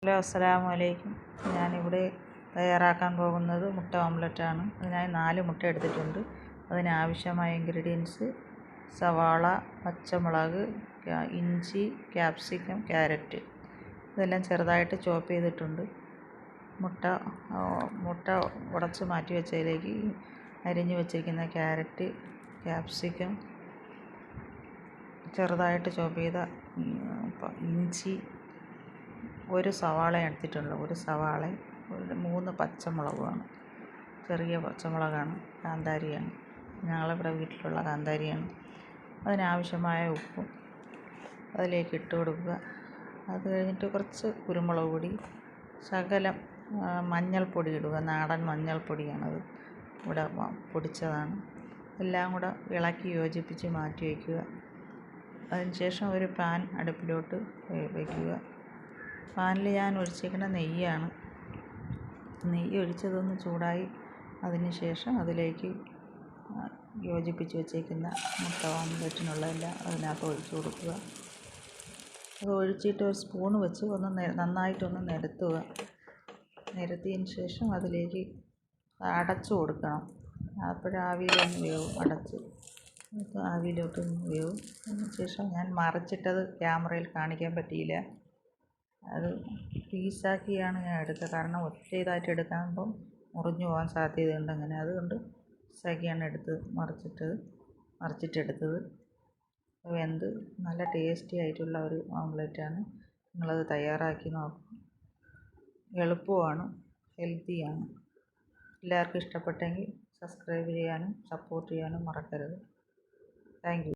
Hello, അസ്സലാമു അലൈക്കും. ഞാനിവിടെ തയ്യാറാക്കാൻ പോകുന്നത് മുട്ട ഓംലെറ്റാണ്. അതിനായി 4 മുട്ട എടുത്തിട്ടുണ്ട്. അതിനാവശ്യമായ ഇൻഗ്രീഡിയൻസ്: സവാള, പച്ചമുളക്, ഇഞ്ചി, ക്യാപ്സിക്കം, ക്യാരറ്റ്. ഇതെല്ലാം ചെറുതായിട്ട് ചോപ്പ് ചെയ്തിട്ടുണ്ട്. മുട്ട ഉടച്ച് മാറ്റി വെച്ചതിലേക്ക് അരിഞ്ഞു വെച്ചിരിക്കുന്ന ക്യാരറ്റ്, ക്യാപ്സിക്കം, ചെറുതായിട്ട് ചോപ്പ് ചെയ്ത ഇഞ്ചി, ഒരു സവാള എടുത്തിട്ടുള്ളൂ. ഒരു സവാളയും 3 പച്ചമുളകുമാണ്. ചെറിയ പച്ചമുളകാണ്, കാന്താരിയാണ്. ഞങ്ങളിവിടെ വീട്ടിലുള്ള കാന്താരിയാണ്. അതിനാവശ്യമായ ഉപ്പും അതിലേക്ക് ഇട്ട് കൊടുക്കുക. അത് കഴിഞ്ഞിട്ട് കുറച്ച് കുരുമുളക് പൊടി, ശകലം മഞ്ഞൾപ്പൊടി ഇടുക. നാടൻ മഞ്ഞൾപ്പൊടിയാണത്, ഇവിടെ പൊടിച്ചതാണ്. എല്ലാം കൂടെ ഇളക്കി യോജിപ്പിച്ച് മാറ്റി വയ്ക്കുക. അതിനുശേഷം ഒരു പാൻ അടുപ്പിലോട്ട് വയ്ക്കുക. പാനിൽ ഞാൻ ഒഴിച്ചിരിക്കുന്ന നെയ്യാണ്. നെയ്യ് ഒഴിച്ചതൊന്ന് ചൂടായി അതിന് ശേഷം അതിലേക്ക് യോജിപ്പിച്ച് വെച്ചേക്കുന്ന മുട്ട ഓംലെറ്റിനുള്ളതെല്ലാം അതിനകത്ത് ഒഴിച്ചു കൊടുക്കുക. അത് ഒഴിച്ചിട്ട് ഒരു സ്പൂണ് വെച്ച് നന്നായിട്ടൊന്ന് നിരത്തുക. നിരത്തിയതിന് ശേഷം അതിലേക്ക് അടച്ചു കൊടുക്കണം. ആവിയിലൊന്ന് വേവും. അടച്ച് ആവിയിലോട്ടൊന്ന് വേവും. അതിന് ശേഷം ഞാൻ മറിച്ചിട്ടത് ക്യാമറയിൽ കാണിക്കാൻ പറ്റിയില്ല. അത് പീസാക്കിയാണ് ഞാൻ എടുത്തത്. കാരണം ഒറ്റ ഇതായിട്ട് എടുക്കുമ്പം മുറിഞ്ഞു പോകാൻ സാധ്യതയുണ്ട്. അതുകൊണ്ട് പീസാക്കിയാണ് മറിച്ചിട്ടെടുത്തത്. വെന്ത് നല്ല ടേസ്റ്റി ആയിട്ടുള്ള ഒരു ഓംലെറ്റാണ്. നിങ്ങളത് തയ്യാറാക്കി നോക്കും. എളുപ്പമാണ്, ഹെൽത്തിയാണ്. എല്ലാവർക്കും ഇഷ്ടപ്പെട്ടെങ്കിൽ സബ്സ്ക്രൈബ് ചെയ്യാനും സപ്പോർട്ട് ചെയ്യാനും മറക്കരുത്. Thank you.